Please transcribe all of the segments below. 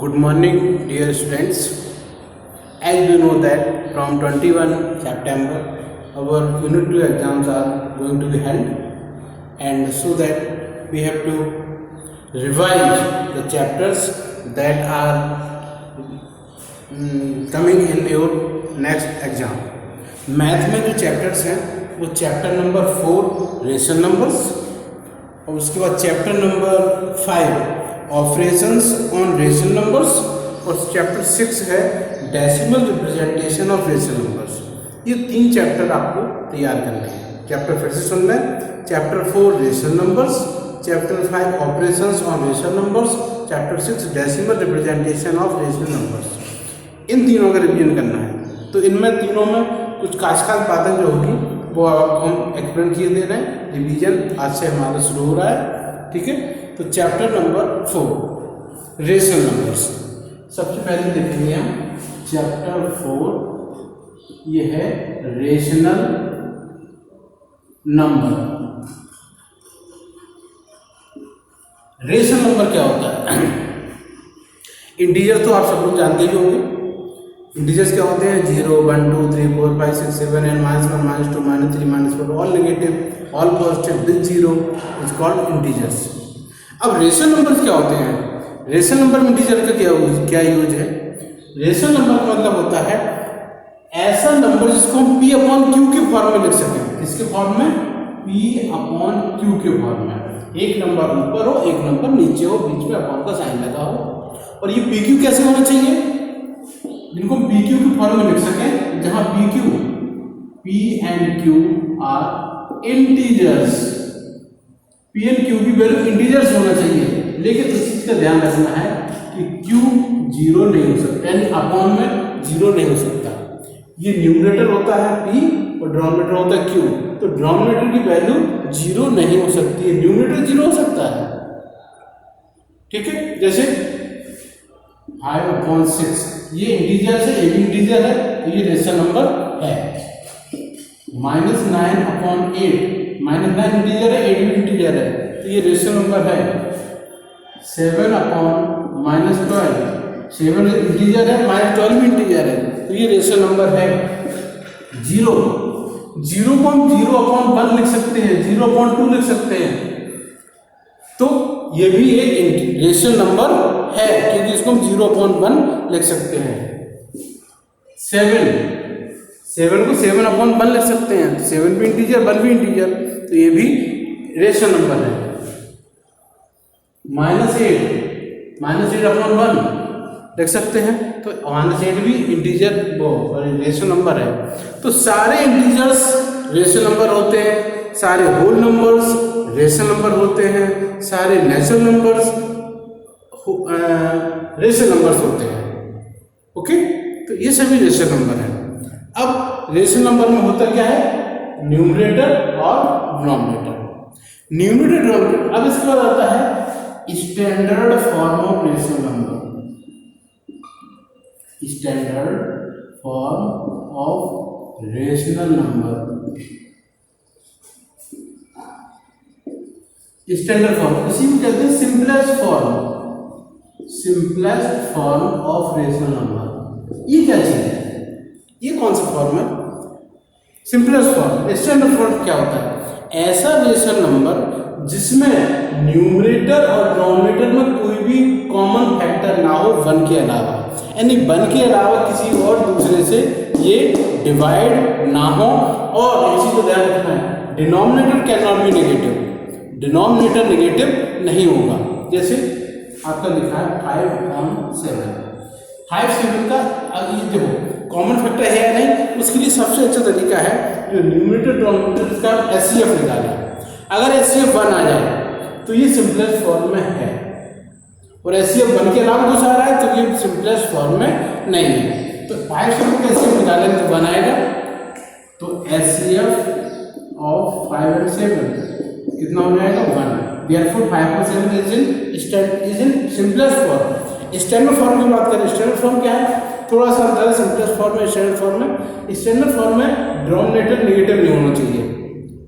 Good morning, dear students. As you know that from 21 September, our Unit 2 exams are going to be held, and so that we have to revise the chapters that are coming in your next exam. Math में जो chapters हैं वो chapter number 4 rational numbers और उसके बाद chapter number 5 operations on rational numbers और chapter 6 है decimal representation of rational numbers. ये 3 चैप्टर आपको तैयार करने हैं। चैप्टर फिर से सुन लें, chapter 4 rational numbers, chapter 5 operations on rational numbers, chapter 6 decimal representation of rational numbers. इन तीनों का रिवीजन करना है। तो इनमें तीनों में कुछ खास बातें जो होगी वो आपको हम एक्सप्लेन किए दे रहे हैं। रिवीजन आज से हमारा शुरू हो रहा है, ठीक है। तो चैप्टर नंबर 4 रेशनल नंबर्स, सबसे पहले देखेंगे हम चैप्टर 4, ये है रेशनल नंबर। रेशनल नंबर क्या होता है? इंटीजर तो आप सब लोग जानते ही होंगे। इंटीजर्स क्या होते हैं? 0, 1, 2, 3, 4, 5, 6, 7 and -1, -2, -3, -4 all negative, all positive with 0 is called integers. अब रेशनल नंबर्स क्या होते हैं? रेशनल नंबर में इंटीजर का क्या यूज है? रेशनल नंबर का मतलब होता है ऐसा नंबर जिसको हम P/Q के फॉर्म में लिख सकें। किसके फॉर्म में? P/Q के फॉर्म में। एक नंबर ऊपर हो, एक नंबर नीचे हो, बीच में अपॉन का साइन लगा हो। और ये PQ कैसे होना चाहिए? जिनको हम PQ के फॉर्म में लिख सकें, जहां P and Q are integers. P and Q की वैल्यू इंटीजर्स होना चाहिए, लेकिन इस चीज का ध्यान रखना है कि Q 0 नहीं हो सकता, यानी अपॉन में 0 नहीं हो सकता। ये न्यूमरेटर होता है P और डिनोमिनेटर होता है Q, तो डिनोमिनेटर की वैल्यू 0 नहीं हो सकती है, न्यूमरेटर 0 हो सकता है, ठीक है। जैसे 5/6 ये इंटीजर है, ये भी इंटीजर है, तो ये रेशनल नंबर है। -9/8 -9 इंटीजर है, 8 भी इंटीजर है, तो ये रेशनल नंबर है। 7/-12 7 इंटीजर है, -12 भी इंटीजर है, तो ये रेशनल नंबर है। 0 को हम 0/1 लिख सकते हैं, 0/2 लिख सकते हैं, तो ये भी एक रेशनल नंबर है क्योंकि इसको हम 0/1 लिख सकते हैं। 7 को 7/1 लिख सकते हैं, तो 7 भी इंटीजर, 1 भी इंटीजर, तो ये भी रेशनल नंबर है। -8/1 लिख सकते हैं, तो -8 भी इंटीजर रेशनल नंबर है। तो सारे इंटीजर्स रेशनल नंबर होते हैं, सारे होल नंबर्स रेशनल नंबर होते हैं, सारे नेचुरल नंबर्स रेशनल नंबर्स होते हैं, ओके। तो ये सभी रेशनल नंबर हैं। अब रेशनल नंबर में होता क्या है? न्यूमरेटर और डिनोमिनेटर। Numerator denominator. अब इसके बाद आता है standard form of rational number. Standard form of rational number. Standard form इसी को कहते हैं simplest form of rational number. ये क्या चीज है? ये कौन सा फॉर्म है? Simplest form. स्टैंडर्ड फॉर्म क्या होता है? ऐसा रेशनल नंबर जिसमें न्यूमरेटर और डिनोमिनेटर में कोई भी कॉमन फैक्टर ना हो 1 के अलावा, यानी 1 के अलावा किसी और दूसरे से ये डिवाइड ना हो। और इसी को ध्यान रखना है, denominator can not be negative, denominator negative नहीं होगा। जैसे आपका लिखा है 5/7 5/7 का ये देखो कॉमन फैक्टर है या नहीं, उसके लिए सबसे अच्छा तरीका है जो न्यूमरेटर डिनोमिनेटर का HCF निकालें। अगर HCF 1 आ जाए तो ये सिंपलेस्ट फॉर्म में है, और HCF 1 के अलावा कुछ आ रहा है तो ये सिंपलेस्ट फॉर्म में नहीं है। तो 5/7 का HCF निकालें तो 1 आएगा, तो HCF ऑफ 5 and 7 कितना हो जाएगा? 1। Therefore 5/7 is in simplest form. Standard form की बात करें, स्टैंडर्ड फॉर्म क्या है? थोड़ा सा अंतर है सिंपलेस्ट फॉर्म में स्टैंडर्ड फॉर्म में। स्टैंडर्ड फॉर्म में डिनोमिनेटर नेगेटिव नहीं होना चाहिए।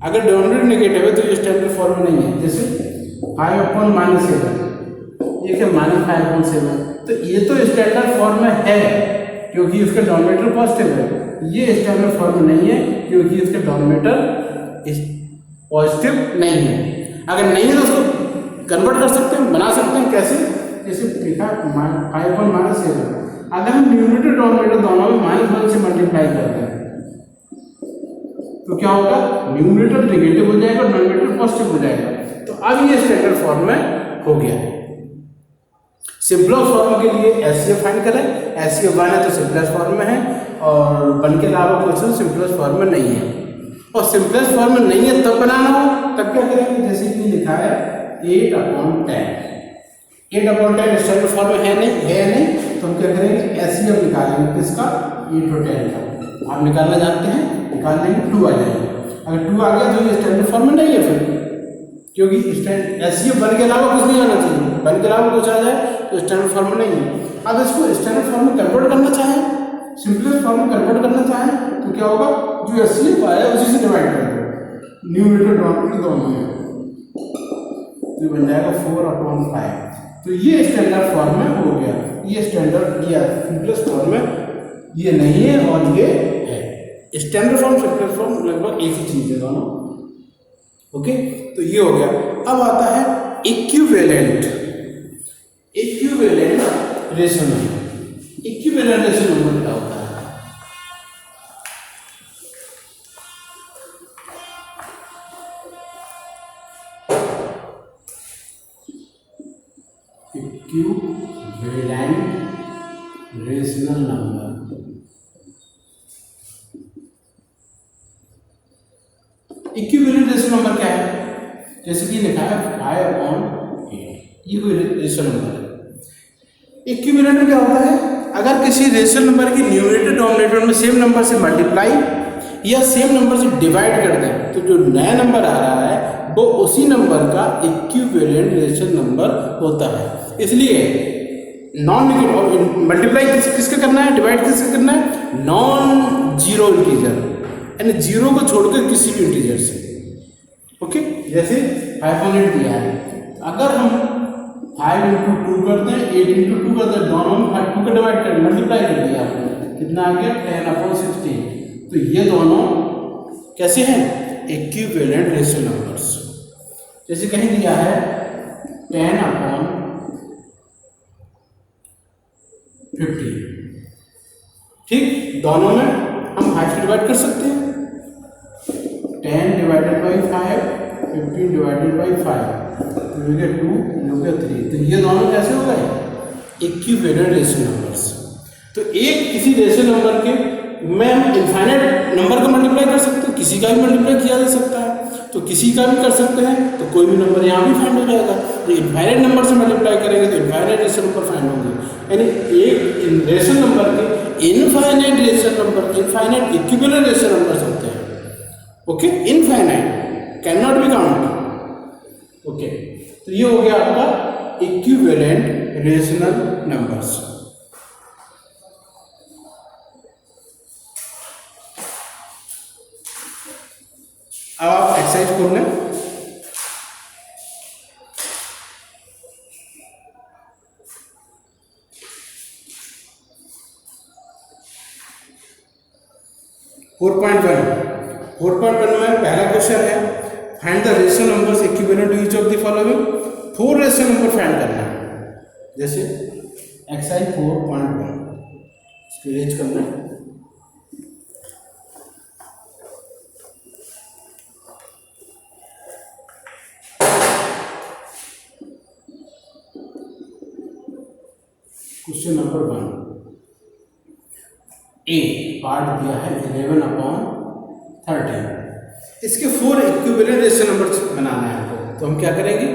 अगर डिनोमिनेटर नेगेटिव है तो ये स्टैंडर्ड फॉर्म में नहीं है। जैसे 5/-7 ये क्या -5/7। तो ये तो स्टैंडर्ड फॉर्म में है क्योंकि इसका डिनोमिनेटर पॉजिटिव है। ये स्टैंडर्ड फॉर्म में नहीं है क्योंकि इसका डिनोमिनेटर पॉजिटिव नहीं है। अगर नहीं है तो उसको कन्वर्ट कर सकते हैं, बना सकते हैं। कैसे? जैसे लिखा 5/-7। अगर हम न्यूमरेटर डिनोमिनेटर दोनों में -1 से मल्टीप्लाई करते हैं तो क्या होगा? न्यूमरेटर नेगेटिव हो जाएगा और डिनोमिनेटर पॉजिटिव हो जाएगा। तो अब ये स्टैंडर्ड फॉर्म में हो गया है। सिंपलेस्ट फॉर्म के लिए HCF फाइंड करें। HCF 1 है तो सिंपलेस्ट फॉर्म में है और 1 के अलावा क्वेश्चन सिंपलेस्ट फॉर्म में नहीं है। और सिंपलेस्ट फॉर्म में नहीं है तब बनाना हो तब क्या करेंगे? जैसे कि लिखा है 8/10। 8/10 स्टैंडर्ड फॉर्म में है नहीं तो हम क्या करेंगे? HCF निकालेंगे किसका? 8 और 10 का। आप निकालना जानते हैं, निकाल लेंगे, 2 आ जाएगा। अगर 2 आ गया तो ये स्टैंडर्ड फॉर्म में नहीं है फिर, क्योंकि HCF 1 के अलावा कुछ नहीं आना चाहिए। 1 के अलावा कुछ आ जाए तो स्टैंडर्ड फॉर्म में नहीं है। अब इसको स्टैंडर्ड फॉर्म में कन्वर्ट करना चाहें, सिंपलेस्ट फॉर्म में कन्वर्ट करना चाहें तो क्या होगा? जो HCF आया उसी से डिवाइड कर दो, न्यूमरेटर डिनोमिनेटर दोनों में, तो बन जाएगा 4/5। तो ये स्टैंडर्ड फॉर्म में हो गया। ये स्टैंडर्ड या सिंपलेस्ट फॉर्म में ये नहीं है और ये है। स्टैंडर्ड फॉर्म सिंपलेस्ट फॉर्म लगभग एक ही चीज है दोनों। ओके, तो ये हो गया। अब आता है equivalent ratio number. Equivalent ratio number क्या होता है? Equivalent rational number equivalent ratio number क्या है? जैसे कि लिखा है 5/8। ये कोई रेशो नंबर है। इक्विवेलेंट में क्या होता है? अगर किसी रेशनल नंबर की न्यूमरेटर डिनोमिनेटर में सेम नंबर से मल्टीप्लाई या सेम नंबर से डिवाइड कर दें तो जो नया नंबर आ रहा है वो उसी नंबर का इक्विवेलेंट रेशनल नंबर होता है। इसलिए नॉन नेगेटिव और मल्टीप्लाई किसके करना है, डिवाइड किसके करना है? नॉन जीरो इंटीजर, यानी जीरो को छोड़कर किसी भी इंटीजर से। ओके, जैसे 500 दिया है, अगर हम 5 × 2 करते हैं, 8 × 2 करते हैं, दोनों में 2 का डिवाइड कर मल्टीप्लाई कर दिया आपने, कितना आ गया? 10/16। तो ये दोनों कैसे हैं? Equivalent rational numbers. जैसे कहीं दिया है 10/50, ठीक, दोनों में हम 5 से डिवाइड कर सकते हैं। 10 / 5, 15 / 5, तो ये 2, ये 3। तो ये दोनों कैसे हो गए? Equivalent rational numbers. तो एक किसी रेशनल नंबर के में हम इनफाइनाइट नंबर को मल्टीप्लाई कर सकते हैं, किसी का भी मल्टीप्लाई किया जा सकता है, तो किसी का भी कर सकते हैं, तो कोई भी नंबर यहाँ भी फाइंड हो जाएगा। तो इनफाइनाइट नंबर से मल्टीप्लाई करेंगे तो इनफाइनाइट रेशनल नंबर फाइंड होंगे, यानी एक रेशनल नंबर के infinite rational number, infinite equivalent rational numbers होते हैं। Okay, infinite, can not be count. Okay, तो ये हो गया आपका इक्विवेलेंट रेशनल नंबर्स। अब आप एक्सरसाइज खोल लें। फोर पॉइंट वन में पहला क्वेश्चन है, find the rational numbers equivalent to each of the following. 4 rational number find करना है। जैसे एक्सरसाइज 4.1 इसको रेज करना है। क्वेश्चन नंबर 1 ए पार्ट दिया है 11/13। इसके 4 इक्विवेलेंट रेशनल नंबर बनाना है आपको। तो हम क्या करेंगे?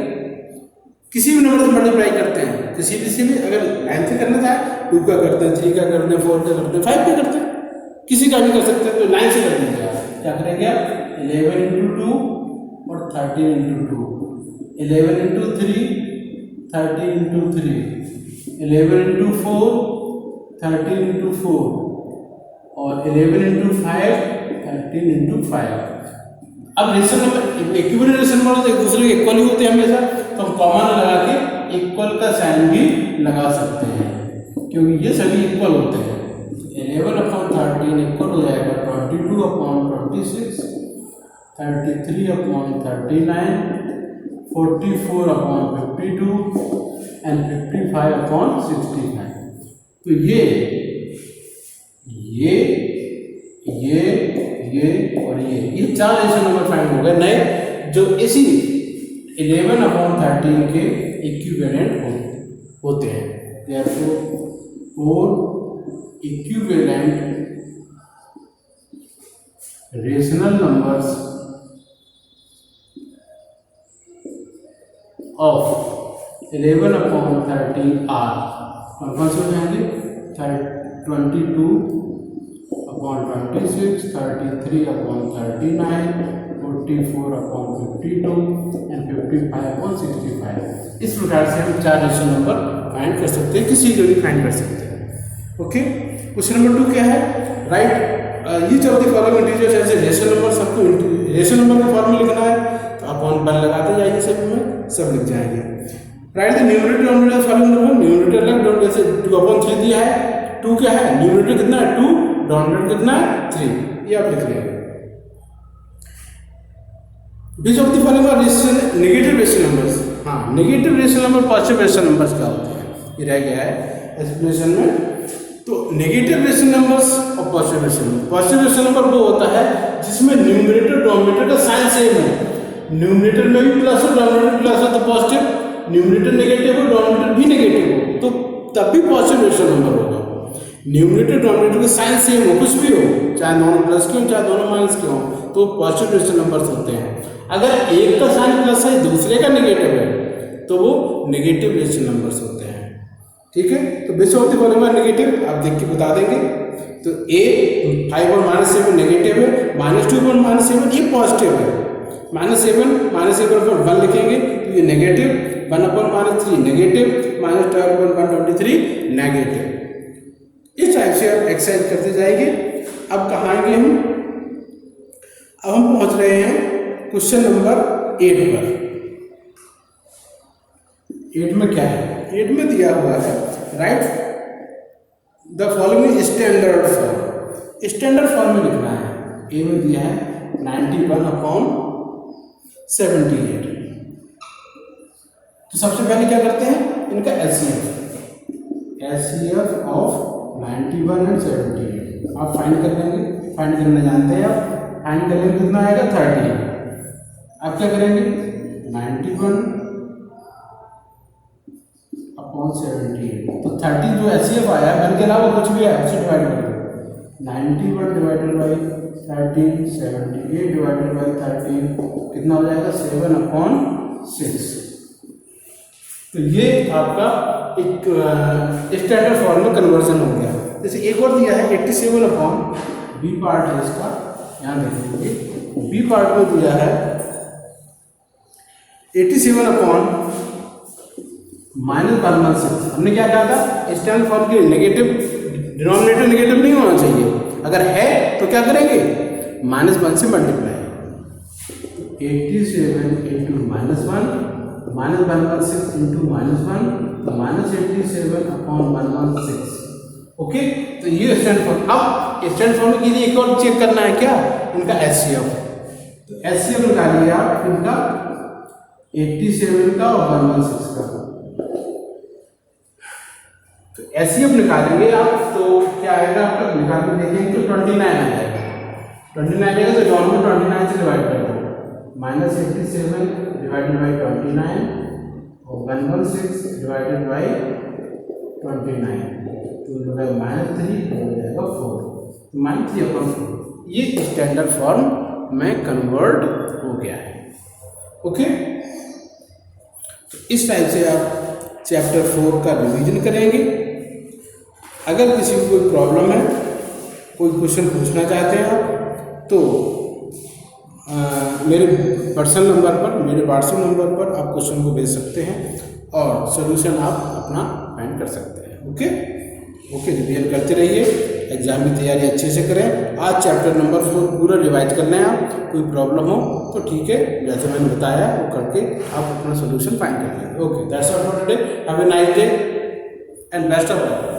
किसी भी नंबर से मल्टीप्लाई करते हैं, किसी भी अगर लाइन से करना चाहे 2 का करते हैं, 3 का करते हैं, 4 का करते हैं, 5 का करते हैं, किसी का भी कर सकते हैं। तो लाइन से कर देंगे आप। क्या करेंगे आप? 11 × 2 और 13 × 2, 11 × 3, 13 × 3, 11 × 4, 13 × 4 और 11 × 5, 13 × 5। अब rational number equivalent rational number तो एक दूसरे के इक्वल ही होते हैं हमेशा, तो हम कॉमन लगा के इक्वल का साइन भी लगा सकते हैं क्योंकि ये सभी इक्वल होते हैं। 11/13 इक्वल हो जाएगा 22/26, 33/39, 44/52 एंड 55/65। तो ये और ये चार रेशनल नंबर फाइंड हो गए नए, जो इसी 11/13 के इक्विवेलेंट होते हैं। therefore 4 equivalent rational numbers of 11/13 are कौन से हो जाएंगे? 22/26, 33/39, 44/52 एंड 55/65। इस प्रकार से हम चार रेशनल नंबर फाइंड कर सकते हैं, किसी को भी फाइंड कर सकते हैं। ओके, क्वेश्चन नंबर 2 क्या है? Write each of the following integers as a rational number. सबको रेशनल नंबर का फॉर्मूला लिखना है तो अपॉन 1 लगाते जाएंगे, सभी में सब लिख जाएंगे। Right the numerator denominator following number. Numerator अलग, जैसे 2/3 दिया है, 2 क्या है? न्यूमरेटर कितना है? 2, डिनोमिनेटर कितना है? 3। ये आप लिख लेंगे। Which of the following are negative rational numbers. हाँ, negative rational number positive rational numbers क्या होते हैं ये रह गया है एक्सप्लेनेशन में। तो नेगेटिव रेशनल नंबर्स और positive rational number. Positive rational number वो होता है जिसमें न्यूमरेटर डिनोमिनेटर का साइन सेम है। न्यूमरेटर में भी प्लस हो, डिनोमिनेटर प्लस हो तो पॉजिटिव, न्यूमरेटर नेगेटिव हो, डिनोमिनेटर भी नेगेटिव हो तो तब भी पॉजिटिव रेशनल नंबर होगा। न्यूमरेटर डिनोमिनेटर का साइन सेम हो, कुछ भी हो, चाहे दोनों प्लस के हो चाहे दोनों माइनस के हो, तो पॉजिटिव रेशनल नंबर्स होते हैं। अगर एक का साइन प्लस है दूसरे का नेगेटिव है तो वो नेगेटिव रेशनल नंबर्स होते हैं। ठीक है, तो base of the following are negative, आप देख के बता देंगे। तो ए 5/-7 नेगेटिव है, -2/-7 ये पॉजिटिव है, -7 पर 1 लिखेंगे तो ये नेगेटिव, 1/-3 नेगेटिव, -12/123 नेगेटिव। इस टाइप से आप एक्सरसाइज करते जाएंगे। अब कहाँ आएंगे हम? अब हम पहुंच रहे हैं क्वेश्चन नंबर 8 पर। 8 में क्या है? 8 में दिया हुआ है right the following standard form. Standard form में लिखना है। ए में दिया है 91/78। तो सबसे पहले क्या करते हैं? इनका एचसीएफ ऑफ 91 एंड 78 आप फाइंड कर लेंगे। फाइंड करना जानते हैं आप, फाइंड करेंगे कितना आएगा? 30। आप क्या करेंगे? 91/78 तो 30 जो एचसीएफ आया मैंने के अलावा कुछ भी आया उसे डिवाइड कर दो। 91/13 78/13 कितना हो जाएगा? 7/6। तो ये आपका एक स्टैंडर्ड फॉर्म में कन्वर्जन हो गया। जैसे एक और दिया है 87/, बी पार्ट है इसका, यहाँ देखेंगे बी पार्ट में दिया है 87/-116। हमने क्या कहा था? स्टैंडर्ड फॉर्म के नेगेटिव डिनोमिनेटर नेगेटिव नहीं होना चाहिए, अगर है तो क्या करेंगे? -1 से मल्टीप्लाई। 87 × -1 -116 × -1 तो -87/116। ओके, तो ये स्टैंड फॉर्म। अब स्टैंड फॉर्म के लिए एक और चेक करना है क्या? इनका एचसीएफ। तो एचसीएफ निकालिए आप इनका 87 का और 116 का। तो एचसीएफ निकालेंगे आप तो क्या आएगा आपका? निकाल के देखेंगे तो 29 आ जाएगा। 29 आएगा तो दोनों में 29 से डिवाइड कर दो। -87 डिवाइडेड बाई 29 और 116 डिवाइडेड बाई 29 तो हो जाएगा -3 हो जाएगा 4 -3/4। ये स्टैंडर्ड फॉर्म में कन्वर्ट हो गया है। ओके, तो इस टाइप से आप चैप्टर 4 का रिवीजन करेंगे। अगर किसी को कोई प्रॉब्लम है, कोई क्वेश्चन पूछना चाहते हैं आप तो मेरे पर्सनल नंबर पर, मेरे व्हाट्सएप नंबर पर आप क्वेश्चन को भेज सकते हैं और सॉल्यूशन आप अपना फाइंड कर सकते हैं। ओके। ओके, रिवीजन करते रहिए, एग्जाम की तैयारी अच्छे से करें। आज चैप्टर नंबर 4 पूरा रिवाइज करना है। आप कोई प्रॉब्लम हो तो ठीक है, जैसे मैंने बताया वो करके आप अपना सोल्यूशन फाइंड कर लेंगे। Okay, that's all for today. Have a nice day and best of luck.